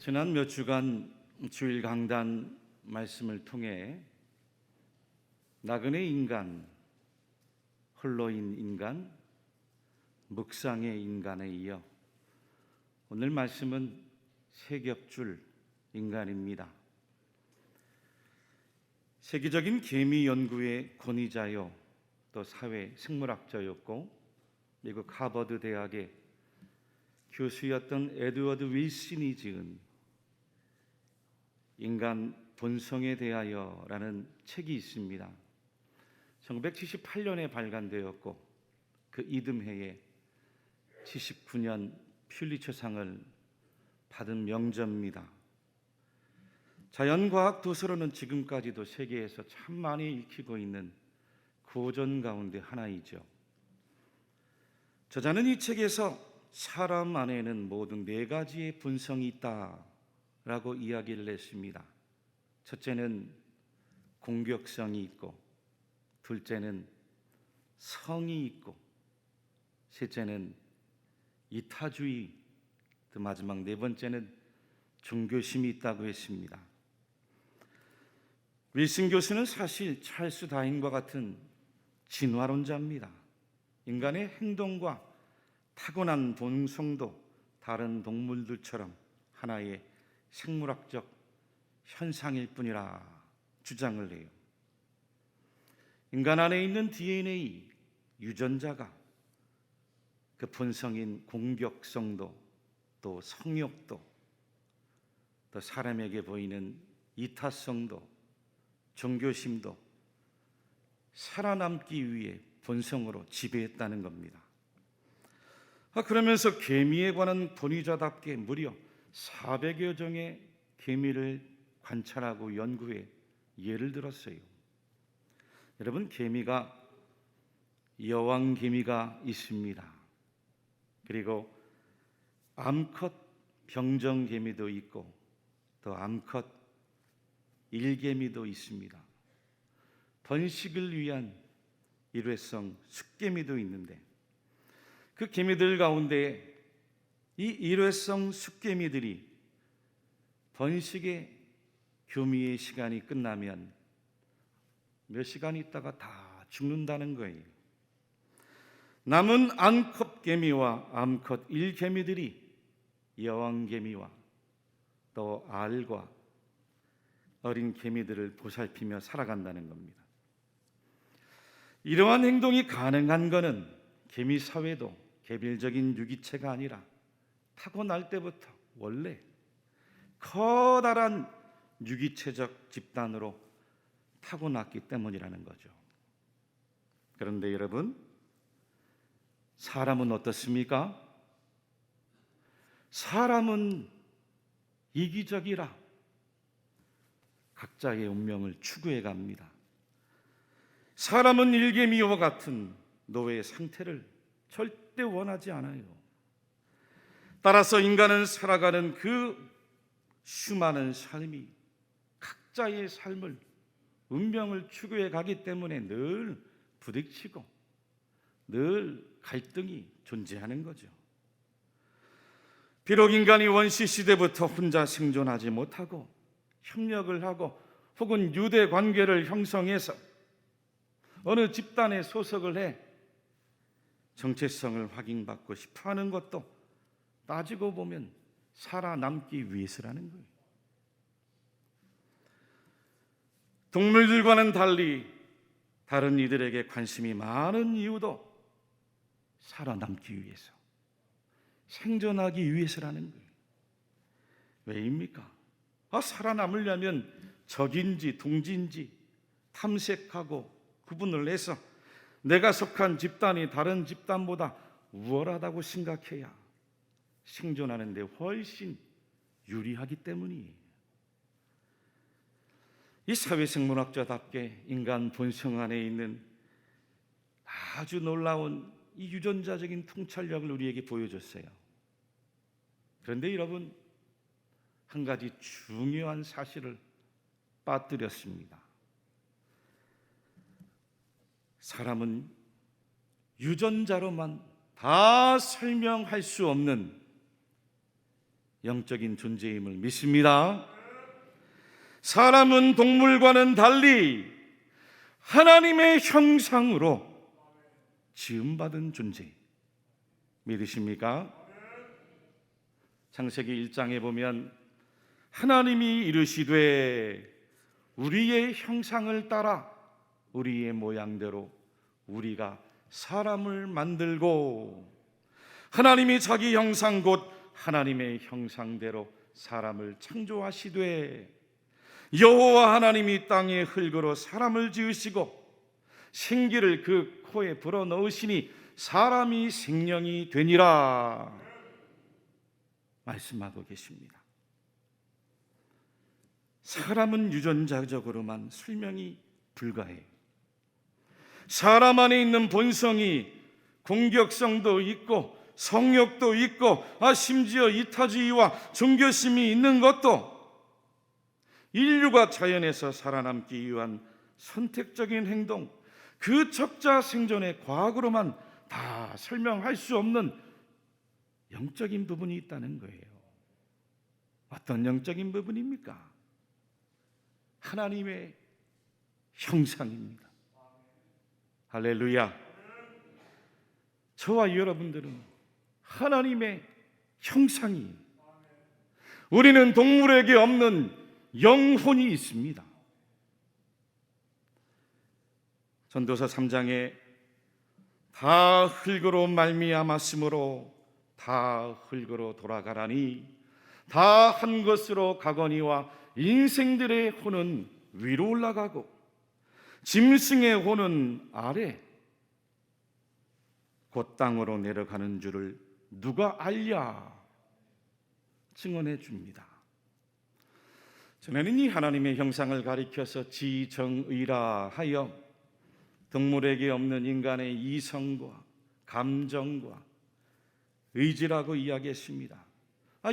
지난 몇 주간 주일 강단 말씀을 통해 나그네 인간, 홀로인 인간, 묵상의 인간에 이어 오늘 말씀은 세겹줄 인간입니다. 세계적인 개미 연구의 권위자요, 또 사회 생물학자였고 미국 하버드 대학의 교수였던 에드워드 윌슨이 지은 인간 본성에 대하여라는 책이 있습니다. 1978년에 발간되었고 그 이듬해에 79년 퓰리처상을 받은 명저입니다. 자연과학 도서로는 지금까지도 세계에서 참 많이 읽히고 있는 고전 가운데 하나이죠. 저자는 이 책에서 사람 안에는 모두 네 가지의 본성이 있다라고 이야기를 했습니다. 첫째는 공격성이 있고, 둘째는 성이 있고, 셋째는 이타주의, 또 마지막 네 번째는 종교심이 있다고 했습니다. 윌슨 교수는 사실 찰스 다윈과 같은 진화론자입니다. 인간의 행동과 타고난 본성도 다른 동물들처럼 하나의 생물학적 현상일 뿐이라 주장을 해요. 인간 안에 있는 DNA, 유전자가 그 본성인 공격성도, 또 성욕도, 또 사람에게 보이는 이타성도, 종교심도 살아남기 위해 본성으로 지배했다는 겁니다. 그러면서 개미에 관한 권위자답게 무려 400여 종의 개미를 관찰하고 연구해 예를 들었어요. 여러분, 개미가 여왕 개미가 있습니다. 그리고 암컷 병정 개미도 있고 또 암컷 일개미도 있습니다. 번식을 위한 일회성 숫개미도 있는데 그 개미들 가운데 이 일회성 숫개미들이 번식의 교미의 시간이 끝나면 몇 시간 있다가 다 죽는다는 거예요. 남은 암컷 개미와 암컷 일개미들이 여왕 개미와 또 알과 어린 개미들을 보살피며 살아간다는 겁니다. 이러한 행동이 가능한 것은 개미 사회도 개별적인 유기체가 아니라 타고날 때부터 원래 커다란 유기체적 집단으로 타고났기 때문이라는 거죠. 그런데 여러분, 사람은 어떻습니까? 사람은 이기적이라 각자의 운명을 추구해 갑니다. 사람은 일개미와 같은 노예의 상태를 절대 원하지 않아요. 따라서 인간은 살아가는 그 수많은 삶이 각자의 삶을, 운명을 추구해 가기 때문에 늘 부딪히고 늘 갈등이 존재하는 거죠. 비록 인간이 원시 시대부터 혼자 생존하지 못하고 협력을 하고 혹은 유대 관계를 형성해서 어느 집단에 소속을 해 정체성을 확인받고 싶어하는 것도 따지고 보면 살아남기 위해서라는 거예요. 동물들과는 달리 다른 이들에게 관심이 많은 이유도 살아남기 위해서, 생존하기 위해서라는 거예요. 왜입니까? 살아남으려면 적인지 동지인지 탐색하고 구분을 해서 내가 속한 집단이 다른 집단보다 우월하다고 생각해야 생존하는 데 훨씬 유리하기 때문이에요. 이 사회생물학자답게 인간 본성 안에 있는 아주 놀라운 이 유전자적인 통찰력을 우리에게 보여줬어요. 그런데 여러분, 한 가지 중요한 사실을 빠뜨렸습니다. 사람은 유전자로만 다 설명할 수 없는 영적인 존재임을 믿습니다. 사람은 동물과는 달리 하나님의 형상으로 지음받은 존재, 믿으십니까? 창세기 1장에 보면 하나님이 이르시되 우리의 형상을 따라 우리의 모양대로 우리가 사람을 만들고, 하나님이 자기 형상 곧 하나님의 형상대로 사람을 창조하시되 여호와 하나님이 땅의 흙으로 사람을 지으시고 생기를 그 코에 불어넣으시니 사람이 생명이 되니라 말씀하고 계십니다. 사람은 유전자적으로만 설명이 불가해요. 사람 안에 있는 본성이 공격성도 있고 성욕도 있고 심지어 이타주의와 종교심이 있는 것도 인류가 자연에서 살아남기 위한 선택적인 행동, 그 적자 생존의 과학으로만 다 설명할 수 없는 영적인 부분이 있다는 거예요. 어떤 영적인 부분입니까? 하나님의 형상입니다. 할렐루야. 저와 여러분들은 하나님의 형상이, 우리는 동물에게 없는 영혼이 있습니다. 전도서 3장에 다 흙으로 말미암았으므로 다 흙으로 돌아가라니 다 한 것으로 가거니와 인생들의 혼은 위로 올라가고 짐승의 혼은 아래 곧 땅으로 내려가는 줄을 누가 알랴 증언해 줍니다. 전에는 이 하나님의 형상을 가리켜서 지정의라 하여 동물에게 없는 인간의 이성과 감정과 의지라고 이야기했습니다.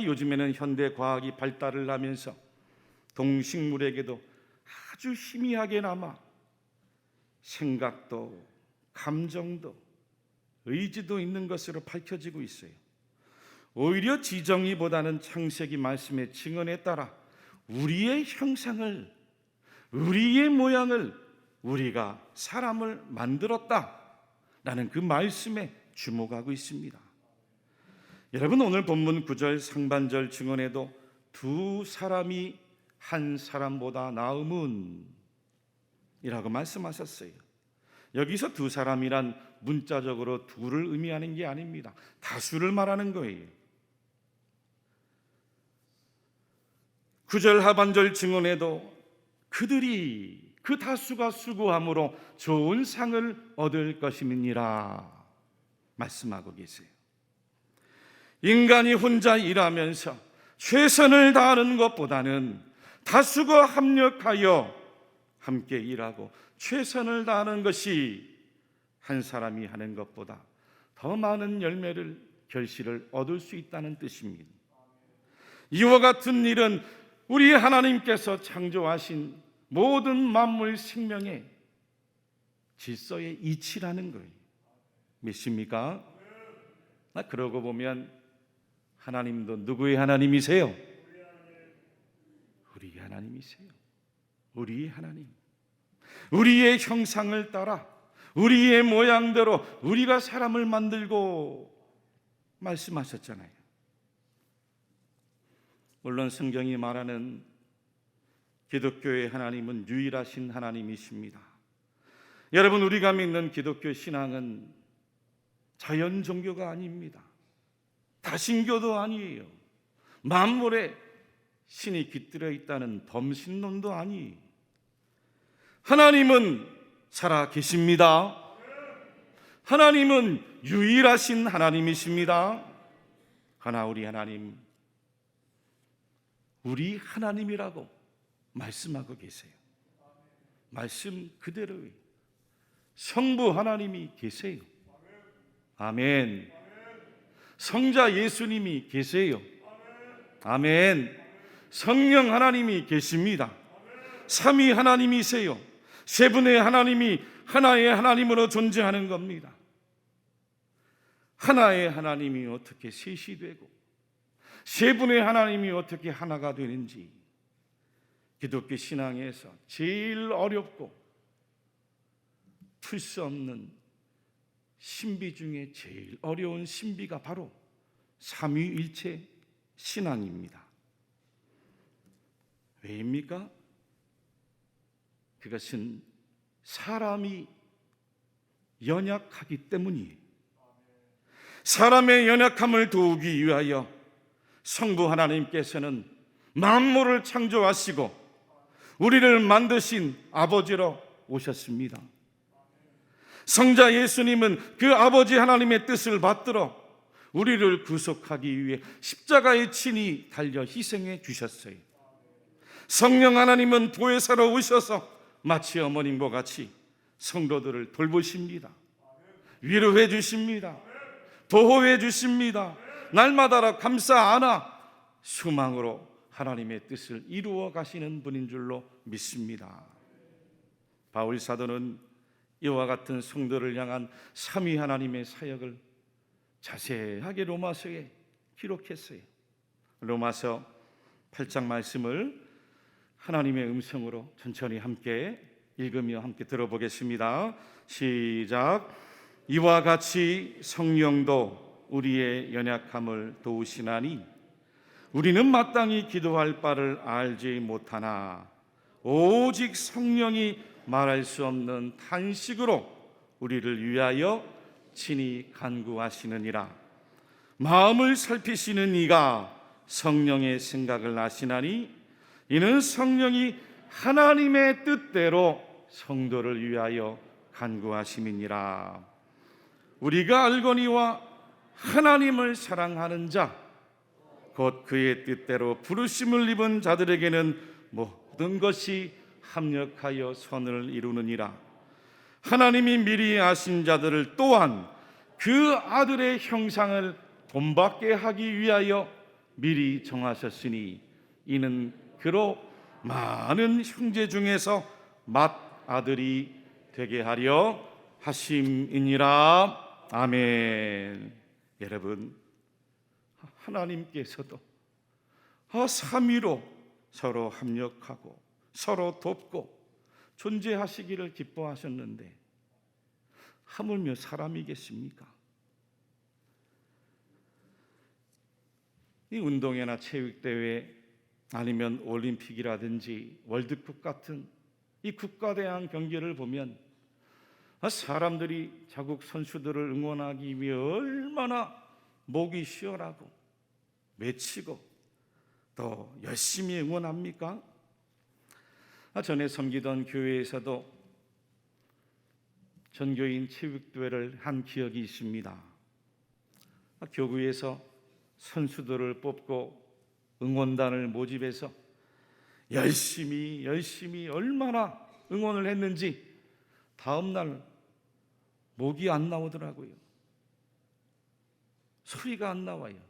요즘에는 현대 과학이 발달을 하면서 동식물에게도 아주 희미하게나마 생각도 감정도 의지도 있는 것으로 밝혀지고 있어요. 오히려 지정의보다는 창세기 말씀의 증언에 따라 우리의 형상을, 우리의 모양을 우리가 사람을 만들었다라는 그 말씀에 주목하고 있습니다. 여러분, 오늘 본문 9절 상반절 증언에도 두 사람이 한 사람보다 나음은 이라고 말씀하셨어요. 여기서 두 사람이란 문자적으로 둘을 의미하는 게 아닙니다. 다수를 말하는 거예요. 9절 하반절 증언에도 그들이 그 다수가 수고함으로 좋은 상을 얻을 것임이니라 말씀하고 계세요. 인간이 혼자 일하면서 최선을 다하는 것보다는 다수가 합력하여 함께 일하고 최선을 다하는 것이 한 사람이 하는 것보다 더 많은 열매를, 결실을 얻을 수 있다는 뜻입니다. 이와 같은 일은 우리 하나님께서 창조하신 모든 만물 생명의 질서의 이치라는 거예요. 믿습니까? 그러고 보면 하나님도 누구의 하나님이세요? 우리 하나님이세요. 우리 하나님. 우리의 형상을 따라 우리의 모양대로 우리가 사람을 만들고 말씀하셨잖아요. 물론 성경이 말하는 기독교의 하나님은 유일하신 하나님이십니다. 여러분, 우리가 믿는 기독교 신앙은 자연 종교가 아닙니다. 다신교도 아니에요. 만물에 신이 깃들어 있다는 범신론도 아니에요. 하나님은 살아 계십니다. 하나님은 유일하신 하나님이십니다. 그러나 우리 하나님, 우리 하나님이라고 말씀하고 계세요. 말씀 그대로예요. 성부 하나님이 계세요. 아멘. 성자 예수님이 계세요. 아멘. 성령 하나님이 계십니다. 삼위 하나님이세요. 세 분의 하나님이 하나의 하나님으로 존재하는 겁니다. 하나의 하나님이 어떻게 셋이 되고 세 분의 하나님이 어떻게 하나가 되는지 기독교 신앙에서 제일 어렵고 풀 수 없는 신비 중에 제일 어려운 신비가 바로 삼위일체 신앙입니다. 왜입니까? 그것은 사람이 연약하기 때문이에요. 사람의 연약함을 도우기 위하여 성부 하나님께서는 만물을 창조하시고 우리를 만드신 아버지로 오셨습니다. 성자 예수님은 그 아버지 하나님의 뜻을 받들어 우리를 구속하기 위해 십자가에 친히 달려 희생해 주셨어요. 성령 하나님은 보혜사로 오셔서 마치 어머님과 같이 성도들을 돌보십니다. 위로해 주십니다. 보호해 주십니다. 날마다 감사 안아 소망으로 하나님의 뜻을 이루어 가시는 분인 줄로 믿습니다. 바울 사도는 이와 같은 성도를 향한 삼위 하나님의 사역을 자세하게 로마서에 기록했어요. 로마서 8장 말씀을 하나님의 음성으로 천천히 함께 읽으며 함께 들어보겠습니다. 시작. 이와 같이 성령도 우리의 연약함을 도우시나니 우리는 마땅히 기도할 바를 알지 못하나 오직 성령이 말할 수 없는 탄식으로 우리를 위하여 친히 간구하시느니라. 마음을 살피시는 이가 성령의 생각을 아시나니 이는 성령이 하나님의 뜻대로 성도를 위하여 간구하심이니라. 우리가 알거니와 하나님을 사랑하는 자 곧 그의 뜻대로 부르심을 입은 자들에게는 모든 것이 합력하여 선을 이루느니라. 하나님이 미리 아신 자들을 또한 그 아들의 형상을 본받게 하기 위하여 미리 정하셨으니 이는 그로 많은 형제 중에서 맏아들이 되게 하려 하심이니라. 아멘. 여러분, 하나님께서도 삼위로 서로 합력하고 서로 돕고 존재하시기를 기뻐하셨는데 하물며 사람이겠습니까? 이 운동회나 체육대회 아니면 올림픽이라든지 월드컵 같은 이 국가대항 경기를 보면 사람들이 자국 선수들을 응원하기 위해 얼마나 목이 쉬어라고 외치고 또 열심히 응원합니까? 전에 섬기던 교회에서도 전교인 체육대회를 한 기억이 있습니다. 교구에서 선수들을 뽑고 응원단을 모집해서 열심히 얼마나 응원을 했는지 다음날 목이 안 나오더라고요. 소리가 안 나와요.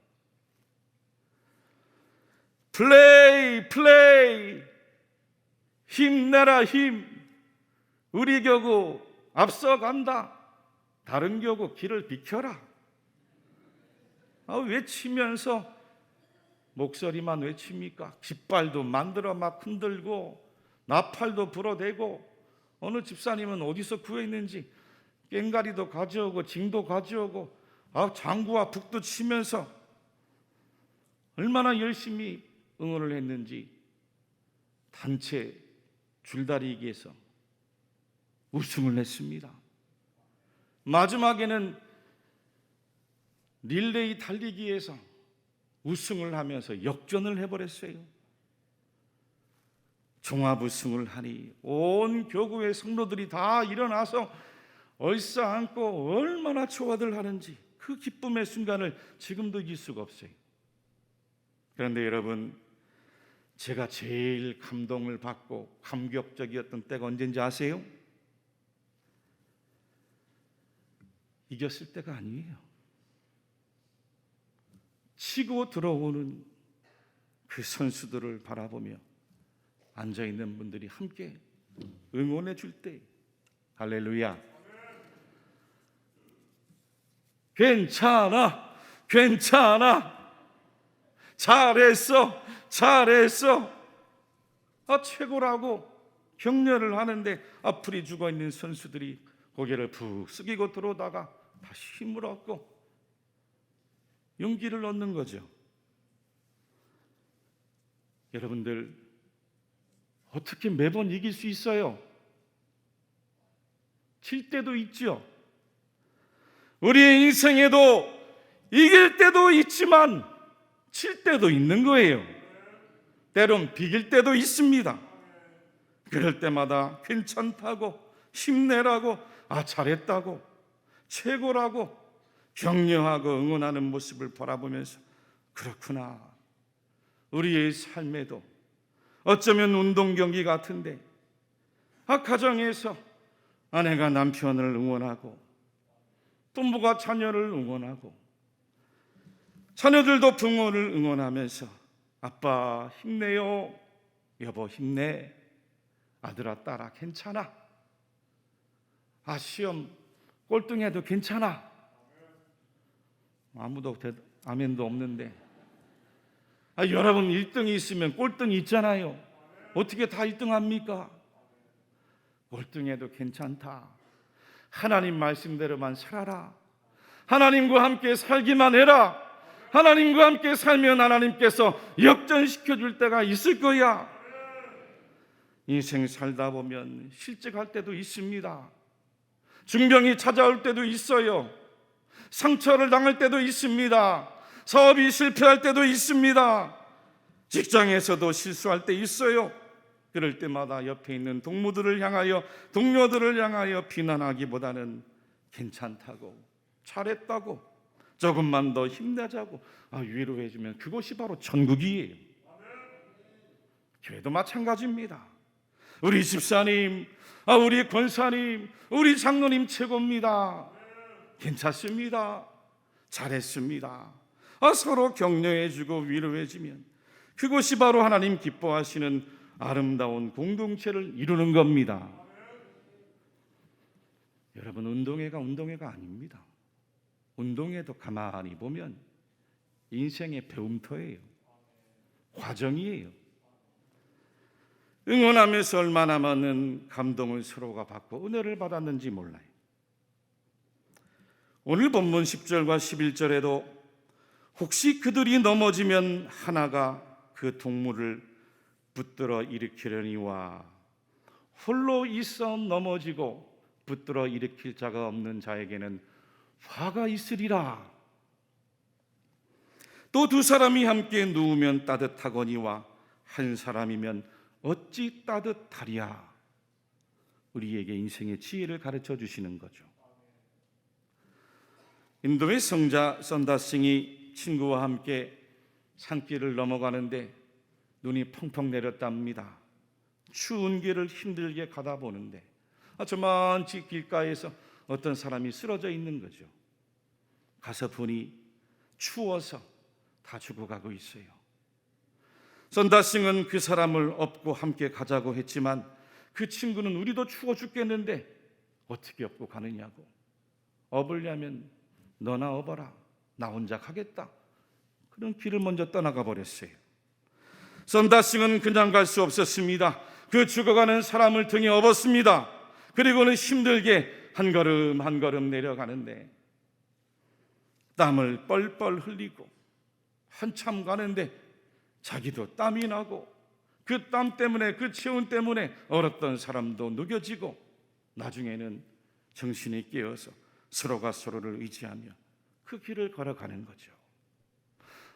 플레이 힘내라 힘. 우리 교구 앞서간다. 다른 교구 길을 비켜라. 외치면서 목소리만 외칩니까? 깃발도 만들어 막 흔들고 나팔도 불어대고 어느 집사님은 어디서 구했는지 꽹가리도 가져오고 징도 가져오고 장구와 북도 치면서 얼마나 열심히 응원을 했는지 단체 줄다리기에서 우승을 했습니다. 마지막에는 릴레이 달리기에서 우승을 하면서 역전을 해버렸어요. 종합 우승을 하니 온 교구의 성도들이 다 일어나서 얼싸안고 얼마나 좋아들 하는지 그 기쁨의 순간을 지금도 잊을 수가 없어요. 그런데 여러분, 제가 제일 감동을 받고 감격적이었던 때가 언제인지 아세요? 이겼을 때가 아니에요. 치고 들어오는 그 선수들을 바라보며 앉아있는 분들이 함께 응원해 줄 때, 할렐루야. 괜찮아 잘했어, 잘했어. 최고라고 격려를 하는데 앞으로 죽어있는 선수들이 고개를 푹 숙이고 들어오다가 다시 힘을 얻고 용기를 얻는 거죠. 여러분들, 어떻게 매번 이길 수 있어요? 질 때도 있죠. 우리의 인생에도 이길 때도 있지만 질 때도 있는 거예요. 때론 비길 때도 있습니다. 그럴 때마다 괜찮다고, 힘내라고, 잘했다고, 최고라고 격려하고 응원하는 모습을 바라보면서, 그렇구나, 우리의 삶에도 어쩌면 운동 경기 같은데 가정에서 아내가 남편을 응원하고, 부모가 자녀를 응원하고, 자녀들도 부모를 응원하면서 아빠 힘내요, 여보 힘내, 아들아 딸아 괜찮아, 시험 꼴등해도 괜찮아. 아무도 아멘도 없는데, 여러분 1등이 있으면 꼴등이 있잖아요. 어떻게 다 1등 합니까? 꼴등해도 괜찮다. 하나님 말씀대로만 살아라. 하나님과 함께 살기만 해라. 하나님과 함께 살면 하나님께서 역전시켜 줄 때가 있을 거야. 인생 살다 보면 실직할 때도 있습니다. 중병이 찾아올 때도 있어요. 상처를 당할 때도 있습니다. 사업이 실패할 때도 있습니다. 직장에서도 실수할 때 있어요. 그럴 때마다 옆에 있는 동무들을 향하여, 동료들을 향하여 비난하기보다는 괜찮다고, 잘했다고, 조금만 더 힘내자고 위로해주면 그것이 바로 천국이에요. 교회도 마찬가지입니다. 우리 집사님, 우리 권사님, 우리 장로님 최고입니다. 괜찮습니다. 잘했습니다. 서로 격려해주고 위로해주면 그것이 바로 하나님 기뻐하시는 아름다운 공동체를 이루는 겁니다. 여러분, 운동회가 아닙니다. 운동회도 가만히 보면 인생의 배움터예요. 과정이에요. 응원하면서 얼마나 많은 감동을 서로가 받고 은혜를 받았는지 몰라요. 오늘 본문 10절과 11절에도 혹시 그들이 넘어지면 하나가 그 동물을 붙들어 일으키려니와 홀로 있어 넘어지고 붙들어 일으킬 자가 없는 자에게는 화가 있으리라. 또 두 사람이 함께 누우면 따뜻하거니와 한 사람이면 어찌 따뜻하랴. 우리에게 인생의 지혜를 가르쳐 주시는 거죠. 인도의 성자 선다싱이 친구와 함께 산길을 넘어가는데 눈이 펑펑 내렸답니다. 추운 길을 힘들게 가다 보는데 저만치 길가에서 어떤 사람이 쓰러져 있는 거죠. 가서 보니 추워서 다 죽어가고 있어요. 선다싱은 그 사람을 업고 함께 가자고 했지만 그 친구는 우리도 추워 죽겠는데 어떻게 업고 가느냐고. 업으려면 너나 업어라, 나 혼자 가겠다. 그런 길을 먼저 떠나가 버렸어요. 선다싱은 그냥 갈 수 없었습니다. 그 죽어가는 사람을 등에 업었습니다. 그리고는 힘들게 한 걸음 한 걸음 내려가는데 땀을 뻘뻘 흘리고 한참 가는데 자기도 땀이 나고 그 땀 때문에, 그 체온 때문에 얼었던 사람도 녹여지고 나중에는 정신이 깨어서 서로가 서로를 의지하며 그 길을 걸어가는 거죠.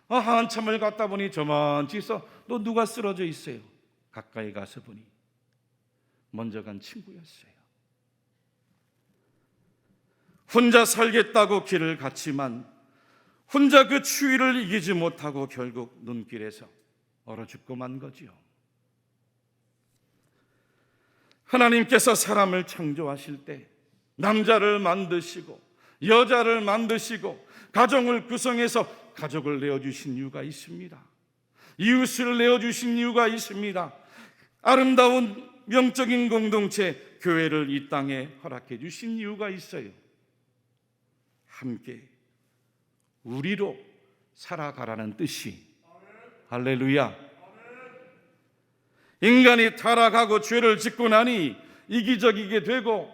한참을 갔다 보니 저만치서 또 누가 쓰러져 있어요. 가까이 가서 보니 먼저 간 친구였어요. 혼자 살겠다고 길을 갔지만 혼자 그 추위를 이기지 못하고 결국 눈길에서 얼어 죽고 만 거지요. 하나님께서 사람을 창조하실 때 남자를 만드시고 여자를 만드시고 가정을 구성해서 가족을 내어주신 이유가 있습니다. 이웃을 내어주신 이유가 있습니다. 아름다운 영적인 공동체 교회를 이 땅에 허락해 주신 이유가 있어요. 함께 우리로 살아가라는 뜻이 할렐루야. 인간이 타락하고 죄를 짓고 나니 이기적이게 되고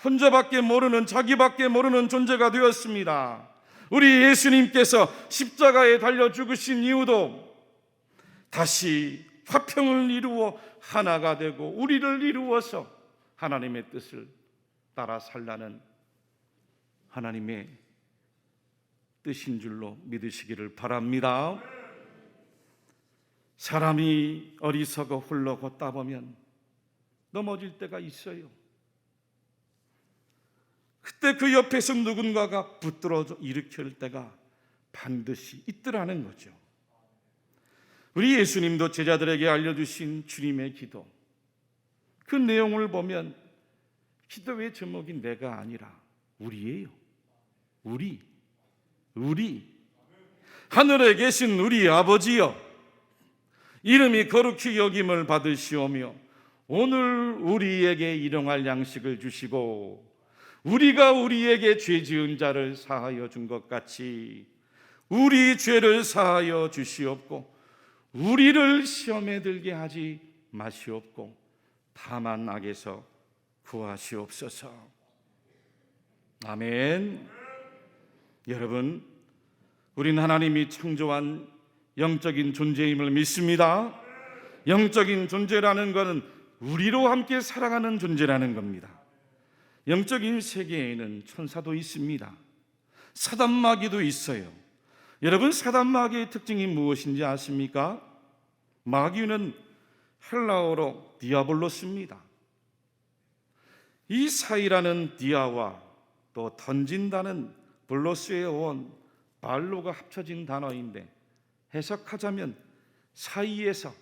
혼자밖에 모르는, 자기밖에 모르는 존재가 되었습니다. 우리 예수님께서 십자가에 달려 죽으신 이유도 다시 화평을 이루어 하나가 되고 우리를 이루어서 하나님의 뜻을 따라 살라는 하나님의 뜻인 줄로 믿으시기를 바랍니다. 사람이 어리석어 홀로 걷다 보면 넘어질 때가 있어요. 그때 그 옆에서 누군가가 붙들어 일으킬 때가 반드시 있더라는 거죠. 우리 예수님도 제자들에게 알려주신 주님의 기도, 그 내용을 보면 기도의 제목이 내가 아니라 우리예요. 우리 하늘에 계신 우리 아버지여, 이름이 거룩히 여김을 받으시오며 오늘 우리에게 일용할 양식을 주시고 우리가 우리에게 죄 지은 자를 사하여 준 것 같이 우리 죄를 사하여 주시옵고 우리를 시험에 들게 하지 마시옵고 다만 악에서 구하시옵소서. 아멘. 여러분, 우린 하나님이 창조한 영적인 존재임을 믿습니다. 영적인 존재라는 것은 우리로 함께 살아가는 존재라는 겁니다. 영적인 세계에는 천사도 있습니다. 사단마귀도 있어요. 여러분, 사단마귀의 특징이 무엇인지 아십니까? 마귀는 헬라어로 디아볼로스입니다. 이 사이라는 디아와 또 던진다는 볼로스의 원 발로가 합쳐진 단어인데 해석하자면 사이에서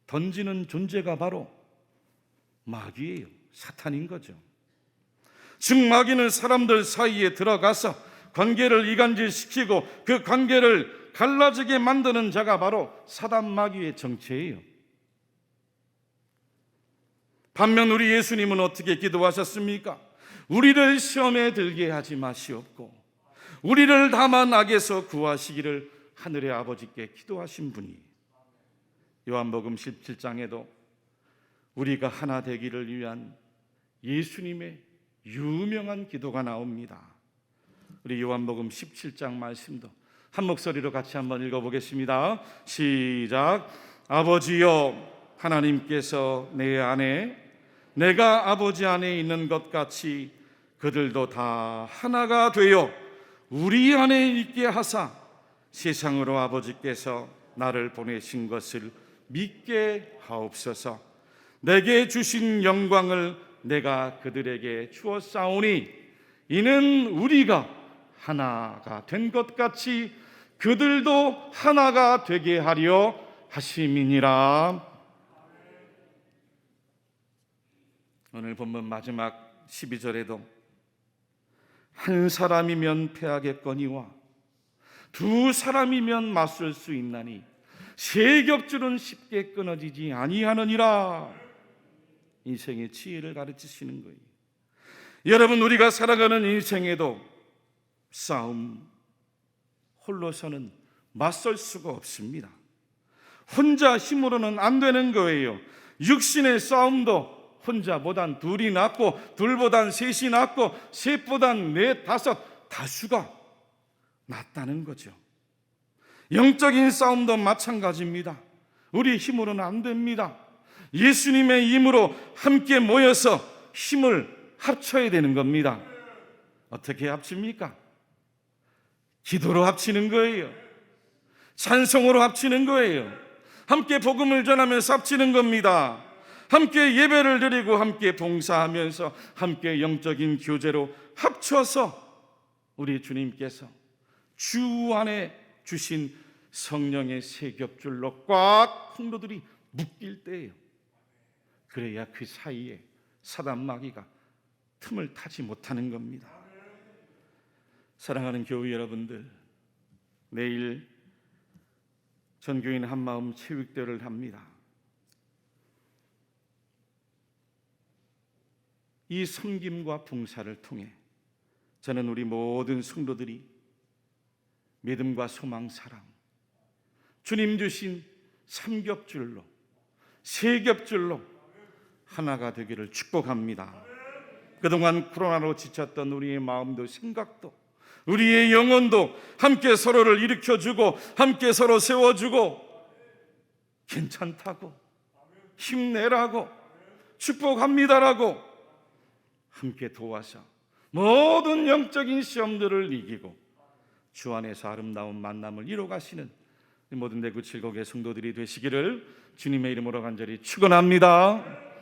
던지는 존재가 바로 마귀예요. 사탄인 거죠. 즉 마귀는 사람들 사이에 들어가서 관계를 이간질시키고 그 관계를 갈라지게 만드는 자가 바로 사단 마귀의 정체예요. 반면 우리 예수님은 어떻게 기도하셨습니까? 우리를 시험에 들게 하지 마시옵고 우리를 다만 악에서 구하시기를 하늘의 아버지께 기도하신 분이. 요한복음 17장에도 우리가 하나 되기를 위한 예수님의 유명한 기도가 나옵니다. 우리 요한복음 17장 말씀도 한 목소리로 같이 한번 읽어보겠습니다. 시작. 아버지여, 하나님께서 내 안에 내가 아버지 안에 있는 것 같이 그들도 다 하나가 되어 우리 안에 있게 하사 세상으로 아버지께서 나를 보내신 것을 믿게 하옵소서. 내게 주신 영광을 내가 그들에게 주었사오니 이는 우리가 하나가 된 것 같이 그들도 하나가 되게 하려 하심이니라. 오늘 본문 마지막 12절에도 한 사람이면 패하겠거니와 두 사람이면 맞설 수 있나니 세 겹줄은 쉽게 끊어지지 아니하느니라. 인생의 지혜를 가르치시는 거예요. 여러분, 우리가 살아가는 인생에도 싸움, 홀로서는 맞설 수가 없습니다. 혼자 힘으로는 안 되는 거예요. 육신의 싸움도 혼자보단 둘이 낫고 둘보단 셋이 낫고 셋보단 넷, 다섯, 다수가 낫다는 거죠. 영적인 싸움도 마찬가지입니다. 우리 힘으로는 안 됩니다. 예수님의 힘으로 함께 모여서 힘을 합쳐야 되는 겁니다. 어떻게 합칩니까? 기도로 합치는 거예요. 찬송으로 합치는 거예요. 함께 복음을 전하면서 합치는 겁니다. 함께 예배를 드리고 함께 봉사하면서 함께 영적인 교제로 합쳐서 우리 주님께서 주 안에 주신 성령의 세 겹줄로 꽉 성도들이 묶일 때예요. 그래야 그 사이에 사단 마귀가 틈을 타지 못하는 겁니다. 사랑하는 교회 여러분들, 내일 전교인 한마음 체육대회를 합니다. 이 섬김과 봉사를 통해 저는 우리 모든 성도들이 믿음과 소망, 사랑, 주님 주신 삼겹줄로, 세겹줄로 하나가 되기를 축복합니다. 그동안 코로나로 지쳤던 우리의 마음도 생각도 우리의 영혼도 함께 서로를 일으켜주고 함께 서로 세워주고 괜찮다고, 힘내라고, 축복합니다라고 함께 도와서 모든 영적인 시험들을 이기고 주 안에서 아름다운 만남을 이뤄가시는 모든 대구 칠곡의 성도들이 되시기를 주님의 이름으로 간절히 축원합니다.